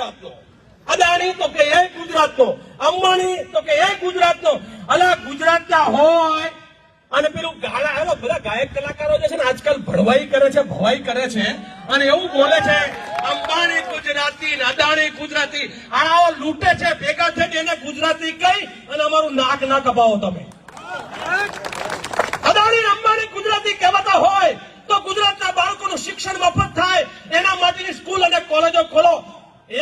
ગુજરાતનો, અદાણી તો કે એ ગુજરાતનો, અંબાણી તો કે એ ગુજરાતનો. અલા ગુજરાતના હોય અને પેલું ગાળા એવા બધા ગાયક કલાકારો જે છે ને આજકાલ ભળવાઈ કરે છે, ભવાઈ કરે છે અને એવું બોલે છે અંબાણી ગુજરાતી ને અદાણી ગુજરાતી. આવો લૂંટે છે, ભેગા થઈને એને ગુજરાતી કહી અને અમારું નાક ના કપાવો તમે. અદાણી અંબાણી ગુજરાતી કહેવાતા હોય તો ગુજરાતના બાળકોનું શિક્ષણ મફત થાય એના માટેની સ્કૂલ અને કોલેજો ખોલો.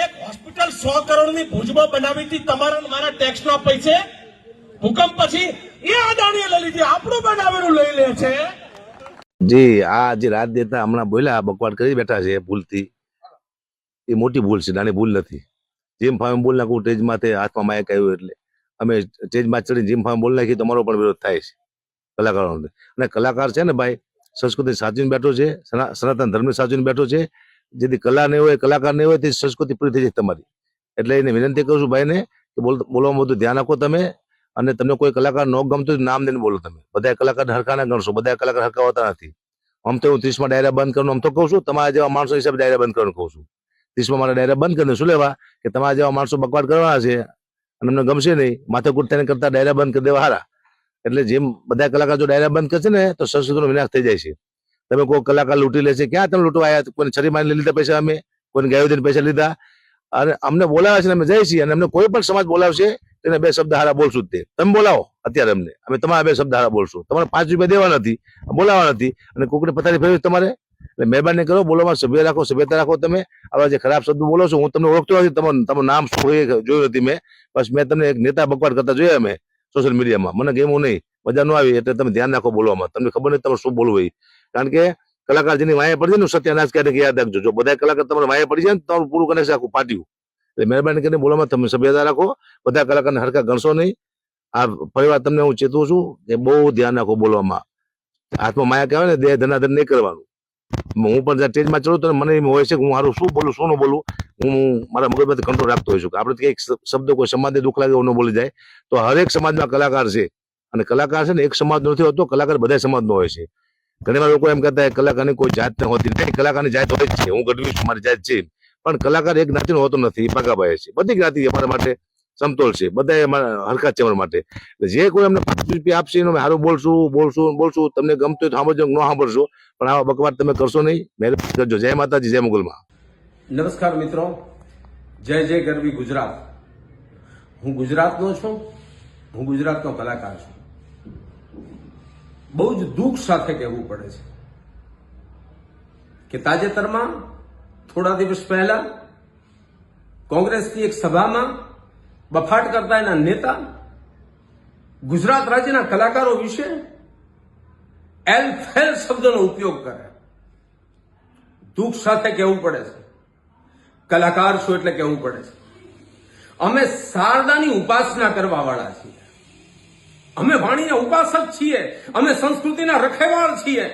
એક હોસ્પિટલ 100 કરોડની ભુજમાં બનાવી હતી તમારા મારા ટેક્સના પૈસે. ભૂકંપ પછી એ અદાણીએ લઈ લીધી, આપણું બનાવેલું લઈ લે છે. જી આ જે રાજ નેતા હમણાં બોલ્યા બકવાડ કરી બેઠા છે ભૂલથી, એ મોટી ભૂલ છે, નાની ભૂલ નથી. જેમ ફામે બોલ નાખું સ્ટેજમાં તે હાથમાં માયક આવ્યું એટલે અમે સ્ટેજમાં ચડી જેમ ફામે બોલ નાખી તમારો પણ વિરોધ થાય છે કલાકારો. અને કલાકાર છે ને ભાઈ સંસ્કૃતિ સાચવીને બેઠો છે, સનાતન ધર્મ સાચવીને બેઠો છે. જેથી કલા નહીં હોય, કલાકાર નહીં હોય તે સંસ્કૃતિ પૂરી થઈ જાય તમારી. એટલે એને વિનંતી કરું છું ભાઈને કે બોલવામાં બધું ધ્યાન રાખો તમે. અને તમને કોઈ કલાકાર ન ગમતું નામ દઈને બોલો તમે. બધા કલાકાર હરખા ના ગણશો, બધા કલાકાર હરખા હોતા નથી. આમ તો હું 30માં ડાયરા બંધ કરવાનું આમ તો કહું છું, તમારા જેવા માણસો હિસાબે ડાયરા બંધ કરવાનું કહું છું. 30માં મારા ડાયરા બંધ કરીને શું લેવા કે તમારા જેવા માણસો બકવાડ કરવાના છે અને અમને ગમશે નહીં, માથાકૂટ થઈને કરતા ડાયરા બંધ કરી દેવા હારા. એટલે જેમ બધા કલાકાર જો ડાયરા બંધ કરશે ને તો સંસ્કૃતિનો વિનાશ થઈ જાય છે. તમે કોઈ કલાકાર લૂંટી લેશે, ક્યાં તમે લૂંટવા આવ્યા? કોઈને છરી મારીને લીધા પૈસા, અમે કોઈને ગાયો દઈને પૈસા લીધા. અને અમને બોલાવે છે, અમે જઈએ છીએ અને અમને કોઈ પણ સમાજ બોલાવશે તેને 2 શબ્દ હારા બોલશું. તે તમે બોલાવો અત્યારે અમને, અમે તમારા 2 શબ્દ હારા બોલશું. તમારે 5 રૂપિયા દેવા નથી, બોલાવવા નથી અને કોકને પથારી ફેરવી તમારે. એટલે મહેરબાની કરો, બોલવામાં સભ્ય રાખો, સભ્યતા રાખો. તમે આવા જે ખરાબ શબ્દો બોલો છો, હું તમને ઓળખતો નથી, તમારું નામ શું જોયું નથી મેં. બસ મેં તમને એક નેતા બકવાડ કરતા જોયા મેં સોશિયલ મીડિયામાં. મને ગેમું નહીં, મજા ન આવી. એટલે તમે ધ્યાન રાખો બોલવામાં. તમને ખબર નહીં તમારે શું બોલવું હોય. કારણ કે કલાકાર જેની વાયા પડી જાય ને સત્યાનાશ ક્યારેક યાદ રાખજો. જો બધા કલાકાર તમારે વાયા પડી જાય ને તમારું પૂરું કનેક્શન આખું પાટ્યું. એટલે મહેરબાની કરીને બોલવામાં તમે સભ્યતા રાખો, બધા કલાકારને હરખા ગણશો નહીં. આ પરિવાર તમને હું ચેતવું છું કે બહુ ધ્યાન રાખો બોલવામાં. હાથમાં માયા કહેવાય ને, દેહ ધનાધન નહીં કરવાનું. હું પણ સ્ટેજમાં ચડું તો મને એમ હોય છે કે હું મારું શું બોલું શું ન બોલું, હું મારા મગજમાંથી કંટ્રોલ રાખતો હોઈશું કે આપણે કંઈક શબ્દ કોઈ સમાજને દુઃખ લાગે એવું ન બોલી જાય. તો હરેક સમાજમાં કલાકાર છે અને કલાકાર છે ને એક સમાજ નથી હોતો, કલાકાર બધા સમાજનો હોય છે. ઘણી વાર લોકો એમ કહેતા કલાકારની કોઈ જાત હોતી નથી. કલાકારની જાત હોય જ છે, હું ગઢવી છું, મારી જાત છે. પણ કલાકાર એક જ્ઞાતિનો હોતો નથી, પાકાભાઈ છે. બધી જ્ઞાતિ અમારા માટે સમતોલ છે, બધા અમારા હરકત છે અમારા માટે. જે કોઈ અમને 5 રૂપિયા આપશે એનો સારું બોલશું. તમને ગમતું હોય તો સાંભળજો, ન સાંભળશો, પણ આવા બકવાદ તમે કરશો નહીં. મહેરબાની કરજો. જય માતાજી, જય મુગલમાં. નમસ્કાર મિત્રો, જય જય ગરવી ગુજરાત. હું ગુજરાતનો છું, હું ગુજરાતનો કલાકાર છું. બહુ જ દુઃખ સાથે કહેવું પડે છે કે તાજેતરમાં થોડા દિવસ પહેલા કોંગ્રેસની એક સભામાં બફાટ કરતા એના નેતા ગુજરાત રાજ્યના કલાકારો વિશે એલ ફેલ શબ્દનો ઉપયોગ કરે. દુઃખ સાથે કહેવું પડે છે, કલાકાર છું એટલે કહેવું પડે છે. અમે શારદાની ઉપાસના કરવા વાળા છીએ, અમે વાણીના ઉપાસક છીએ, અમે સંસ્કૃતિના રખેવાળ છીએ.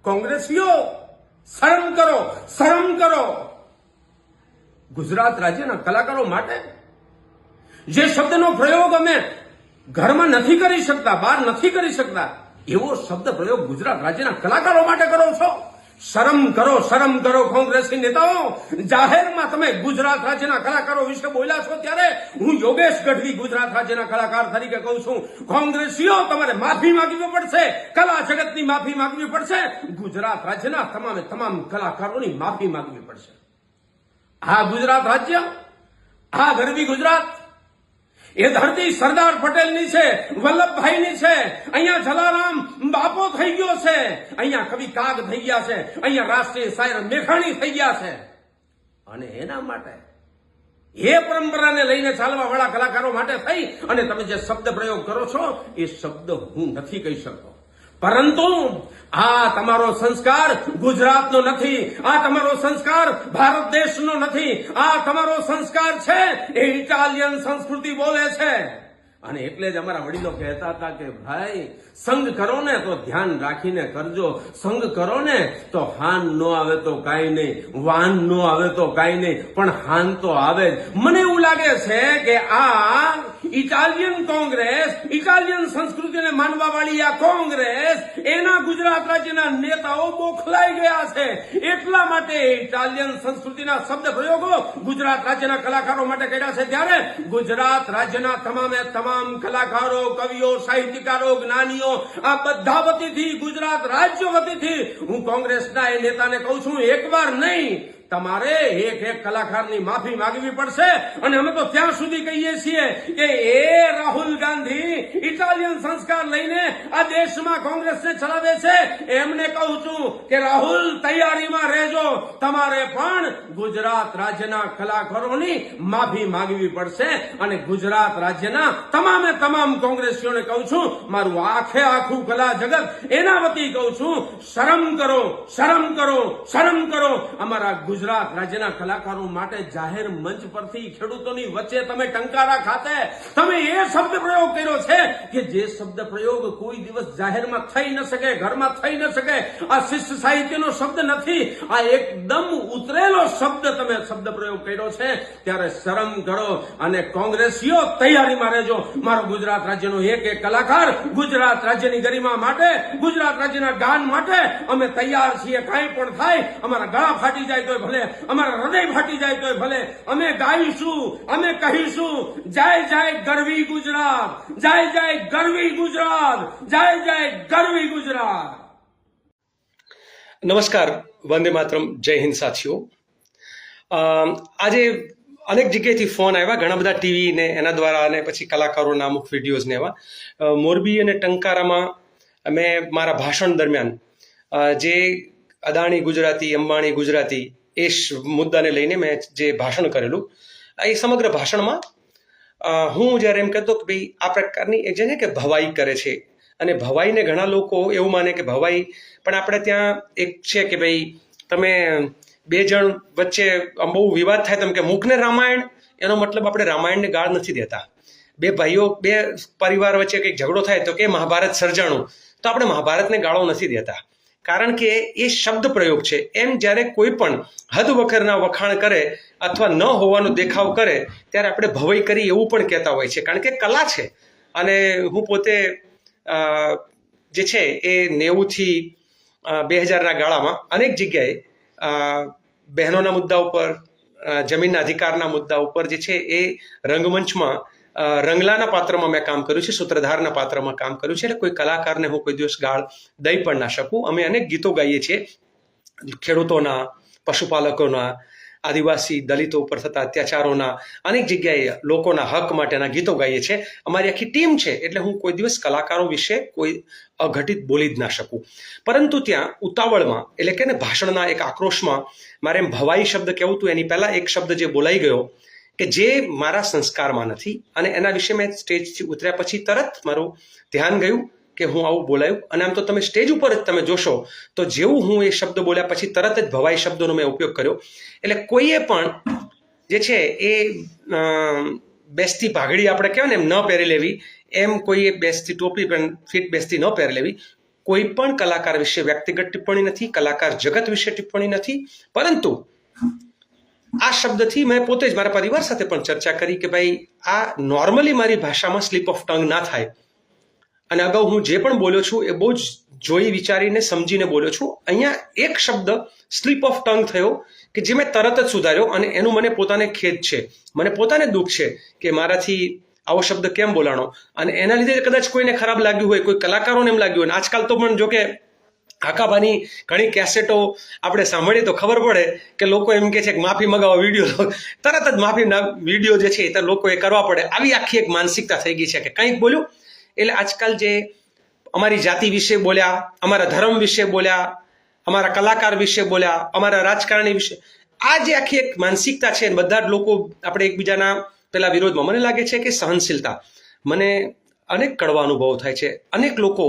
કોંગ્રેસીઓ શરમ કરો, શરમ કરો. ગુજરાત રાજ્યના કલાકારો માટે જે શબ્દનો પ્રયોગ અમે ઘરમાં નથી કરી શકતા, બહાર નથી કરી શકતા, એવો શબ્દ પ્રયોગ ગુજરાત રાજ્યના કલાકારો માટે કરો છો. શરમ કરો, શરમ કરો. કોંગ્રેસી નેતાઓ, જાહેરમાં તમે ગુજરાત રાજ્યના કલાકારો વિશે બોલ્યા છો ત્યારે હું યોગેશ ગઢવી ગુજરાત રાજ્યના કલાકાર તરીકે કહું છું, કોંગ્રેસીઓ તમારે માફી માંગવી પડશે, કલા જગતની માફી માંગવી પડશે, ગુજરાત રાજ્યના તમામે તમામ કલાકારોની માફી માંગવી પડશે. આ ગુજરાત રાજ્ય, આ ગરવી ગુજરાત, એ ધરતી સરદાર પટેલની છે, વલ્લભભાઈની છે. અહીંયા જલારામ બાપો થઈ ગયો છે, અહીંયા કવિ કાગ થઈ ગયા છે, અહીંયા રાષ્ટ્રીય શાયર મેઘાણી થઈ ગયા છે. અને એના માટે એ પરંપરાને લઈને ચાલવા વાળા કલાકારો માટે થઈ અને તમે જે શબ્દ પ્રયોગ કરો છો એ શબ્દ હું નથી કહી શકતો. પરંતુ આ તમારો સંસ્કાર ગુજરાતનો નથી, આ તમારો સંસ્કાર ભારત દેશનો નથી, આ તમારો સંસ્કાર છે એ ઇટાલિયન સંસ્કૃતિ બોલે છે. અને એટલે જ અમારા વડીલો કહેતા હતા કે ભાઈ સંગ કરો ને તો ધ્યાન રાખીને કરજો, સંગ કરો ને તો હાન નો આવે તો કાંઈ નહીં, વાન નો આવે તો કાંઈ નહીં, પણ હાન તો આવે જ. મને એવું લાગે છે કે આ ઇટાલિયન કોંગ્રેસ, ઇટાલિયન સંસ્કૃતિને માનવાવાળી આ કોંગ્રેસ, એના ગુજરાત રાજ્યના નેતાઓ બોખલાઈ ગયા છે. એટલા માટે ઇટાલિયન સંસ્કૃતિના શબ્દ પ્રયોગો ગુજરાત રાજ્યના કલાકારો માટે કર્યા છે. ત્યારે ગુજરાત રાજ્યના તમામે તમામ કલાકારો, કવિઓ, સાહિત્યકારો, જ્ઞાનીઓ, આ બધા વતીથી, ગુજરાત રાજ્ય વતીથી હું કોંગ્રેસના એ નેતાને કહું છું, એકવાર નહીં, તમારે એક એક કલાકારની માફી માંગવી પડશે. અને અમે તો ત્યાં સુધી કહીએ છીએ કે એ રાહુલ ગાંધી ઇટાલિયન સંસ્કાર લઈને આ દેશમાં કોંગ્રેસને ચલાવે છે, એમને કહું છું કે રાહુલ, તૈયારીમાં રહેજો. તમારે પણ ગુજરાત રાજ્યના કલાકારોની માફી માંગવી પડશે. અને ગુજરાત રાજ્યના તમામે તમામ કોંગ્રેસીઓને કહું છું, મારું આખું કલા જગત એના વતી કહું છું, શરમ કરો, શરમ કરો, શરમ કરો. અમારા ગુજરાત રાજ્યના કલાકારો માટે જાહેર મંચ પરથી ખેડૂતોની વચ્ચે તમે ટંકારા ખાતે તમે એ શબ્દ પ્રયોગ કર્યો છે કે જે શબ્દ પ્રયોગ કોઈ દિવસ જાહેરમાં થઈ ન શકે, ઘરમાં થઈ ન શકે. આ શિષ્ટ સાહિત્યનો શબ્દ નથી, આ એકદમ ઉતરેલો શબ્દ તમે શબ્દ પ્રયોગ કર્યો છે. ત્યારે શરમ કરો. અને કોંગ્રેસીઓ તૈયારીમાં રહેજો. મારો ગુજરાત રાજ્યનો એક એક કલાકાર ગુજરાત રાજ્યની ગરિમા માટે, ગુજરાત રાજ્યના ગાન માટે અમે તૈયાર છીએ. કાંઈ પણ થાય, અમારા ગળા ફાટી જાય તો ભલે, અમારા હૃદય ફાટી જાય તો ભલે, અમે ગાઈશું, અમે કહીશું, જય જય ગરવી ગુજરાત, જય જય ગરવી ગુજરાત, જય જય ગરવી ગુજરાત. નમસ્કાર, વંદે માતરમ, જય હિન્દ સાથીઓ. આજે અનેક જગ્યાએથી ફોન આવ્યા, ઘણા બધા ટીવી ને એના દ્વારા, અને પછી કલાકારોના અમુક વિડીયોઝ ને એવા. મોરબી અને ટંકારામાં મેં મારા ભાષણ દરમિયાન જે અદાણી ગુજરાતી, અંબાણી ગુજરાતી એ મુદ્દાને લઈને મેં જે ભાષણ કરેલું, એ સમગ્ર ભાષણમાં હું જ્યારે એમ કહેતો કે ભાઈ આ પ્રકારની એ જેને કે ભવાઈ કરે છે, અને ભવાઈને ઘણા લોકો એવું માને કે ભવાઈ પણ આપણે ત્યાં એક છે કે ભાઈ તમે બે જણ વચ્ચે બહુ વિવાદ થાય, તેમ કે મૂકને રામાયણ, એનો મતલબ આપણે રામાયણને ગાળ નથી દેતા. બે ભાઈઓ, બે પરિવાર વચ્ચે કંઈક ઝઘડો થાય તો કે મહાભારત સર્જાણું, તો આપણે મહાભારતને ગાળો નથી દેતા, કારણ કે એ શબ્દ પ્રયોગ છે. એમ જ્યારે કોઈ પણ હદ વખરના વખાણ કરે અથવા ન હોવાનો દેખાવ કરે ત્યારે આપણે ભવાઈ કરી એવું પણ કહેતા હોય છે, કારણ કે કલા છે. અને હું પોતે જે છે એ 90થી 2000ના ગાળામાં અનેક જગ્યાએ બહેનોના મુદ્દા ઉપર, જમીનના અધિકારના મુદ્દા ઉપર જે છે એ રંગમંચમાં રંગલાના પાત્રમાં મેં કામ કર્યું છે, સૂત્રધારના પાત્રમાં કામ કર્યું છે. એટલે કોઈ કલાકારને હું કોઈ દિવસ ગાળ દઈ પણ ના શકું. અમે અનેક ગીતો ગાઈએ છીએ, ખેડૂતોના, પશુપાલકોના, આદિવાસી દલિતો ઉપર થતા અત્યાચારોના, અનેક જગ્યાએ લોકોના હક માટેના ગીતો ગાઈએ છીએ. અમારી આખી ટીમ છે, એટલે હું કોઈ દિવસ કલાકારો વિશે કોઈ અઘટિત બોલી જ ના શકું. પરંતુ ત્યાં ઉતાવળમાં, એટલે કે ને ભાષણના એક આક્રોશમાં મારે એમ ભવાઈ શબ્દ કહેવું હતું, એની પહેલા એક શબ્દ જે બોલાઈ ગયો કે જે મારા સંસ્કારમાં નથી, અને એના વિશે મેં સ્ટેજથી ઉતર્યા પછી તરત મારું ધ્યાન ગયું કે હું આવું બોલાયું. અને આમ તો તમે સ્ટેજ ઉપર જ તમે જોશો તો જેવું હું એ શબ્દ બોલ્યા પછી તરત જ ભવાઈ શબ્દોનો મેં ઉપયોગ કર્યો. એટલે કોઈએ પણ જે છે એ બેસતી ભાગડી આપણે કહેવાય ને એમ ન પહેરી લેવી, એમ કોઈએ બેસતી ટોપી પણ ફિટ બેસતી ન પહેરી લેવી. કોઈ પણ કલાકાર વિશે વ્યક્તિગત ટિપ્પણી નથી, કલાકાર જગત વિશે ટિપ્પણી નથી. પરંતુ આ શબ્દથી મેં પોતે જ મારા પરિવાર સાથે પણ ચર્ચા કરી કે ભાઈ આ નોર્મલી મારી ભાષામાં સ્લીપ ઓફ ટંગ ના થાય. અને અગાઉ હું જે પણ બોલ્યો છું એ બહુ જ જોઈ વિચારીને સમજીને બોલ્યો છું. અહીંયા એક શબ્દ સ્લીપ ઓફ ટંગ થયો કે જે મેં તરત જ સુધાર્યો, અને એનું મને પોતાને ખેદ છે, મને પોતાને દુઃખ છે કે મારાથી આવો શબ્દ કેમ બોલાણો. અને એના લીધે કદાચ કોઈને ખરાબ લાગ્યું હોય, કોઈ કલાકારોને એમ લાગ્યું હોય. આજકાલ તો પણ જો કે આકાબાની ઘણી કેસેટો આપણે સાંભળીએ તો ખબર પડે કે લોકો એમ કે છે કે માફી મગાવો વિડીયો, તરત જ માફીના વિડીયો જે છે એ લોકોએ કરવા પડે. આવી આખી એક માનસિકતા થઈ ગઈ છે કે કંઈક બોલ્યું એટલે આજકાલ જે અમારી જાતિ વિશે બોલ્યા, અમારા ધર્મ વિશે બોલ્યા, અમારા કલાકાર વિશે બોલ્યા, અમારા રાજકારણી વિશે, આ જે આખી એક માનસિકતા છે બધા જ લોકો આપણે એકબીજાના પેલા વિરોધમાં. મને લાગે છે કે સહનશીલતા, મને અનેક કડવા અનુભવો થાય છે. અનેક લોકો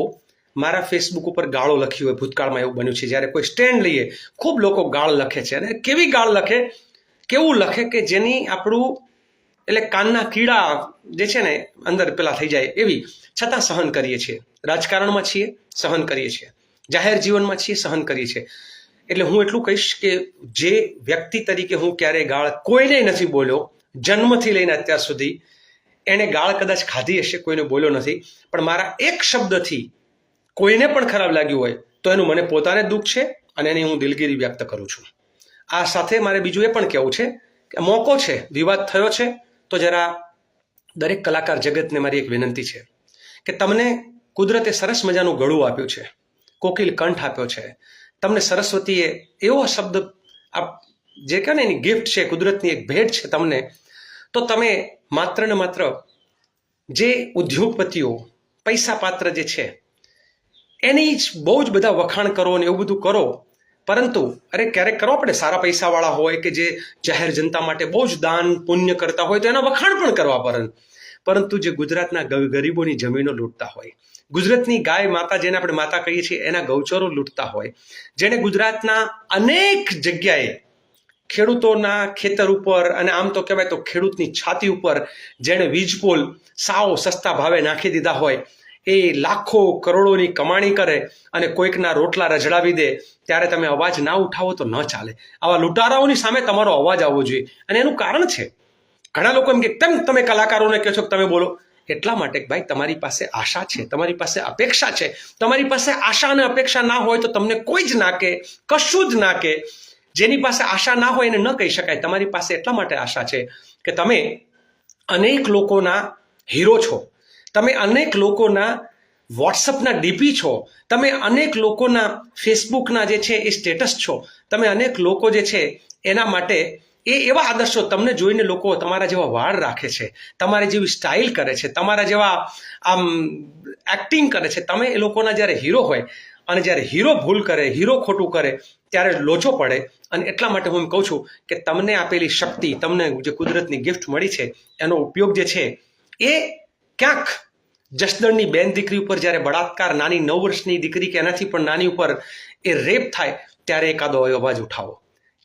મારા ફેસબુક ઉપર ગાળો લખી હોય, ભૂતકાળમાં એવું બન્યું છે જ્યારે કોઈ સ્ટેન્ડ લઈએ ખૂબ લોકો ગાળ લખે છે, અને કેવી ગાળ લખે, કેવું લખે કે જેની આપણું એટલે કાનના કીડા જે છે ને અંદર પેલા થઈ જાય એવી, છતાં સહન કરીએ છીએ. રાજકારણમાં છીએ, સહન કરીએ છીએ. જાહેર જીવનમાં છીએ, સહન કરીએ છીએ. એટલે હું એટલું કહીશ કે જે વ્યક્તિ તરીકે હું ક્યારેય ગાળ કોઈને નથી બોલ્યો, જન્મથી લઈને અત્યાર સુધી, એણે ગાળ કદાચ ખાધી હશે, કોઈને બોલ્યો નથી, પણ મારા એક શબ્દથી કોઈને પણ ખરાબ લાગ્યું હોય તો એનું મને પોતાને દુઃખ છે અને એની હું દિલગીરી વ્યક્ત કરું છું. આ સાથે મારે બીજું એ પણ કહેવું છે કે મોકો છે, વિવાદ થયો છે, તો જરા દરેક કલાકાર જગતને મારી એક વિનંતી છે કે તમને કુદરતે સરસ મજાનું ગળું આપ્યું છે, કોકિલ કંઠ આપ્યો છે, તમને સરસ્વતીએ એવો શબ્દ જે કહે ને એની ગિફ્ટ છે, કુદરતની એક ભેટ છે તમને, તો તમે માત્ર ને માત્ર જે ઉદ્યોગપતિઓ પૈસા પાત્ર જે છે એની જ બહુ જ બધા વખાણ કરો ને એવું બધું કરો, પરંતુ અરે ક્યારેક કરો આપણે સારા પૈસાવાળા હોય કે જે જાહેર જનતા માટે બહુ જ દાન પુણ્ય કરતા હોય તો એના વખાણ પણ કરવા, પરંતુ જે ગુજરાતના ગરીબોની જમીનો લૂંટતા હોય, ગુજરાતની ગાય માતા જેને આપણે માતા કહીએ છીએ એના ગૌચરો લૂંટતા હોય, જેને ગુજરાતના અનેક જગ્યાએ ખેડૂતોના ખેતર ઉપર અને આમ તો કહેવાય તો ખેડૂતની છાતી ઉપર જેણે વીજ પોલ સાવ સસ્તા ભાવે નાખી દીધા હોય, એ લાખો કરોડોની કમાણી કરે અને કોઈકના રોટલા રજડાવી દે, ત્યારે તમે અવાજ ના ઉઠાવો તો ન ચાલે. આવા લૂંટારાઓની સામે તમારો અવાજ આવવો જોઈએ. અને એનું કારણ છે, ઘણા લોકો એમ કે કેમ તમે કલાકારોને કહો છો કે તમે બોલો? એટલા માટે ભાઈ તમારી પાસે આશા છે, તમારી પાસે અપેક્ષા છે. તમારી પાસે આશા અને અપેક્ષા ના હોય તો તમને કોઈ જ ના કે, કશું જ ના કે. જેની પાસે આશા ના હોય એને ન કહી શકાય. તમારી પાસે એટલા માટે આશા છે કે તમે અનેક લોકોના હીરો છો, તમે અનેક લોકોના વોટ્સઅપના ડીપી છો, તમે અનેક લોકોના ફેસબુકના જે છે એ સ્ટેટસ છો, તમે અનેક લોકો જે છે એના માટે એવા આદર્શો, તમને જોઈને લોકો તમારા જેવા વાળ રાખે છે, તમારી જેવી સ્ટાઇલ કરે છે, તમારા જેવા આમ એક્ટિંગ કરે છે. તમે એ લોકોના જ્યારે હીરો હોય અને જ્યારે હીરો ભૂલ કરે, હીરો ખોટું કરે ત્યારે લોચો પડે. અને એટલા માટે હું એમ કહું છું કે તમને આપેલી શક્તિ, તમને જે કુદરતની ગિફ્ટ મળી છે એનો ઉપયોગ જે છે એ ક્યાંક જસદણની બેન દીકરી ઉપર જ્યારે બળાત્કાર, નાની 9 વર્ષની દીકરી કે એનાથી પણ નાની ઉપર એ રેપ થાય ત્યારે એકાદો અવાજ ઉઠાવો.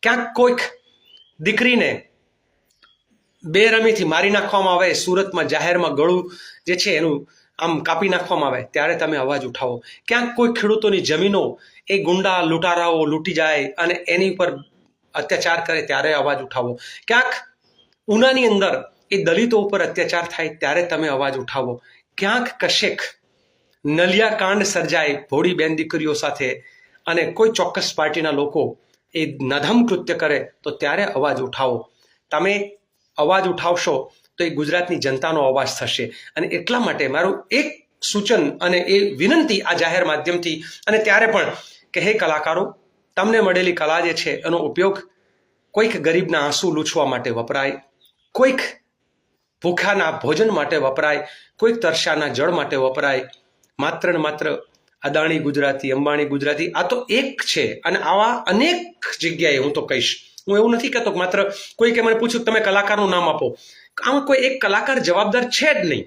ક્યાંક કોઈક દીકરીને બેરમીથી મારી નાખવામાં આવે, સુરતમાં જાહેરમાં ગળું જે છે એનું આમ કાપી નાખવામાં આવે ત્યારે તમે અવાજ ઉઠાવો. ક્યાંક કોઈ ખેડૂતોની જમીનો એ ગુંડા લૂંટારાઓ લૂંટી જાય અને એની ઉપર અત્યાચાર કરે ત્યારે અવાજ ઉઠાવો. ક્યાંક ઉનાની અંદર એ દલિતો ઉપર અત્યાચાર થાય ત્યારે તમે અવાજ ઉઠાવો. ક્યાંક કશેક નલિયા કાંડ સર્જાય ભોળી બેન દીકરીઓ સાથે અને કોઈ ચોક્કસ પાર્ટીના લોકો એ નધમ કૃત્ય કરે તો ત્યારે અવાજ ઉઠાવો. તમે અવાજ ઉઠાવશો તો એ ગુજરાતની જનતાનો અવાજ થશે. અને એટલા માટે મારું એક સૂચન અને એ વિનંતી આ જાહેર માધ્યમથી, અને ત્યારે પણ કે હે કલાકારો, તમને મળેલી કલા જે છે એનો ઉપયોગ કોઈક ગરીબના આંસુ લૂછવા માટે વપરાય, કોઈક ભૂખ્યાના ભોજન માટે વપરાય, કોઈક તરસ્યાના જળ માટે વપરાય. માત્ર ને માત્ર અદાણી ગુજરાતી, અંબાણી ગુજરાતી આ તો એક છે. અને આવા અનેક જગ્યાએ હું તો કહીશ, હું એવું નથી કહેતો કે માત્ર કોઈકે મને પૂછ્યું તમે કલાકારનું નામ આપો, આમાં કોઈ એક કલાકાર જવાબદાર છે જ નહીં.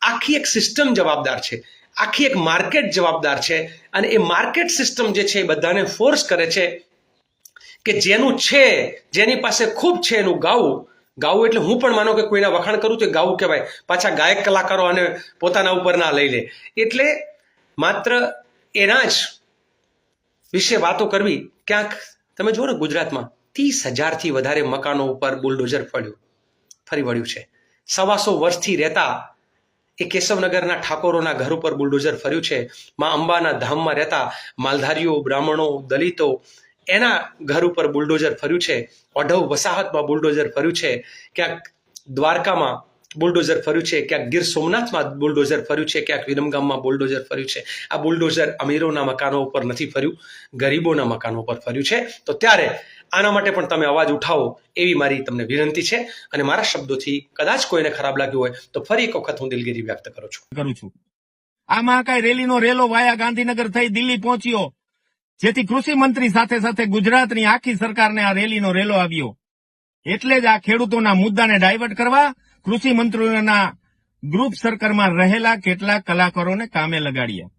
આખી એક સિસ્ટમ જવાબદાર છે, આખી એક માર્કેટ જવાબદાર છે. અને એ માર્કેટ સિસ્ટમ જે છે એ બધાને ફોર્સ કરે છે કે જેનું છે, જેની પાસે ખૂબ છે એનું ગાવું. ગાવું એટલે હું પણ માનો કે કોઈના વખાણ કરું તો ગાવું કહેવાય. પાછા ગાયક કલાકારો અને પોતાના ઉપર ના લઈ લે. એટલે માત્ર એના જ વિશે વાતો કરવી. ક્યાંક તમે જુઓ ને ગુજરાતમાં 30,000થી વધારે મકાનો ઉપર બુલડોઝર ફરી વળ્યું છે. 125 વર્ષથી રહેતા એ કેશવનગરના ઠાકોરોના ઘર ઉપર બુલડોઝર ફર્યું છે. માં અંબાના ધામમાં રહેતા માલધારીઓ, બ્રાહ્મણો, દલિતો એના ઘર ઉપર બુલડોઝર ફર્યું છે. ઓઢવ વસાહતમાં બુલડોઝર ફર્યું છે. ક્યાંક દ્વારકામાં બુલડોઝર ફર્યું છે, ક્યાંક ગીર સોમનાથમાં બુલડોઝર ફર્યું છે, ક્યાંક વિરમગામમાં બુલડોઝર ફર્યું છે. આ બુલડોઝર અમીરોના મકાનો ઉપર નથી ફર્યું, ગરીબોના મકાનો ઉપર ફર્યું છે. તો ત્યારે આના માટે પણ તમે અવાજ ઉઠાવો એવી મારી તમને વિનંતી છે. અને મારા શબ્દોથી કદાચ કોઈને ખરાબ લાગ્યું હોય તો ફરી એક વખત હું દિલગીરી વ્યક્ત કરું છું. આ મહાકાય રેલીનો રેલો વાયા ગાંધીનગર થઈ દિલ્હી પહોંચ્યો, જેથી કૃષિ મંત્રી સાથે સાથે ગુજરાતની આખી સરકારને આ રેલીનો રેલો આવ્યો. એટલે જ આ ખેડૂતોના મુદ્દાને ડાયવર્ટ કરવા કૃષિ મંત્રીઓના ગ્રુપ સર્કલમાં રહેલા કેટલાક કલાકારોને કામે લગાડ્યા.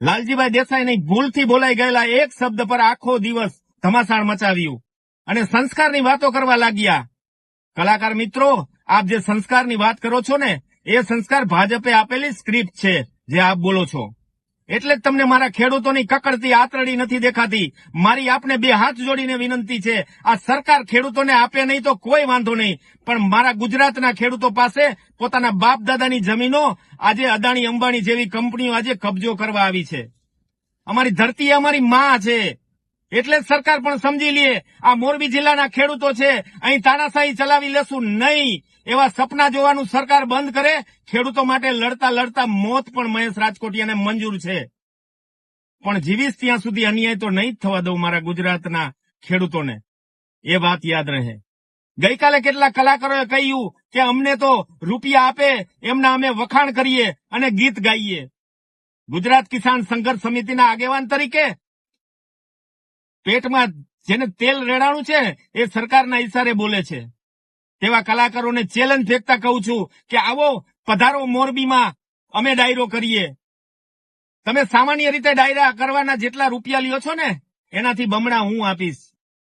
લાલજીભાઈ દેસાઈની ભૂલથી બોલાઈ ગયેલા એક શબ્દ પર આખો દિવસ ધમાસાણ મચાવ્યું અને સંસ્કારની વાતો કરવા લાગ્યા. કલાકાર મિત્રો, આપ જે સંસ્કારની વાત કરો છો ને, એ સંસ્કાર ભાજપે આપેલી સ્ક્રિપ્ટ છે જે આપ બોલો છો. એટલે જ તમને મારા ખેડૂતોની કકડતી આતરડી નથી દેખાતી. મારી આપને બે હાથ જોડીને વિનંતી છે, આ સરકાર ખેડૂતોને આપે નહીં તો કોઈ વાંધો નહીં, પણ મારા ગુજરાતના ખેડૂતો પાસે પોતાના બાપ દાદાની જમીનો આજે અદાણી અંબાણી જેવી કંપનીઓ આજે કબજો કરવા આવી છે. અમારી ધરતી અમારી માં છે, એટલે જ સરકાર પણ સમજી લે. આ મોરબી જિલ્લાના ખેડૂતો છે, અહીં તાનાશાહી ચલાવી લેશું નહીં એવા સપના જોવાનું સરકાર બંધ કરે. ખેડૂતો માટે લડતા લડતા મોત પણ મહેશ રાજકોટિયાને મંજૂર છે, પણ જીવીશ ત્યાં સુધી અન્યાય તો નહીં જ થવા દઉં મારા ગુજરાતના ખેડૂતોને. એ વાત યાદ રહે. ગઈકાલે કેટલાક કલાકારોએ કહ્યું કે અમને તો રૂપિયા આપે એમના અમે વખાણ કરીએ અને ગીત ગાઈએ. ગુજરાત કિસાન સંઘર્ષ સમિતિના આગેવાન તરીકે પેટમાં જેને તેલ રેડાણું છે એ સરકારના ઈશારે બોલે છે તેવા કલાકારોને ચેલેન્જ ફેંકતા કહું છું કે આવો પધારો મોરબીમાં, અમે ડાયરો કરીએ. તમે સામાન્ય રીતે ડાયરા કરવાના જેટલા રૂપિયા લ્યો છો ને એનાથી બમણા હું આપીશ.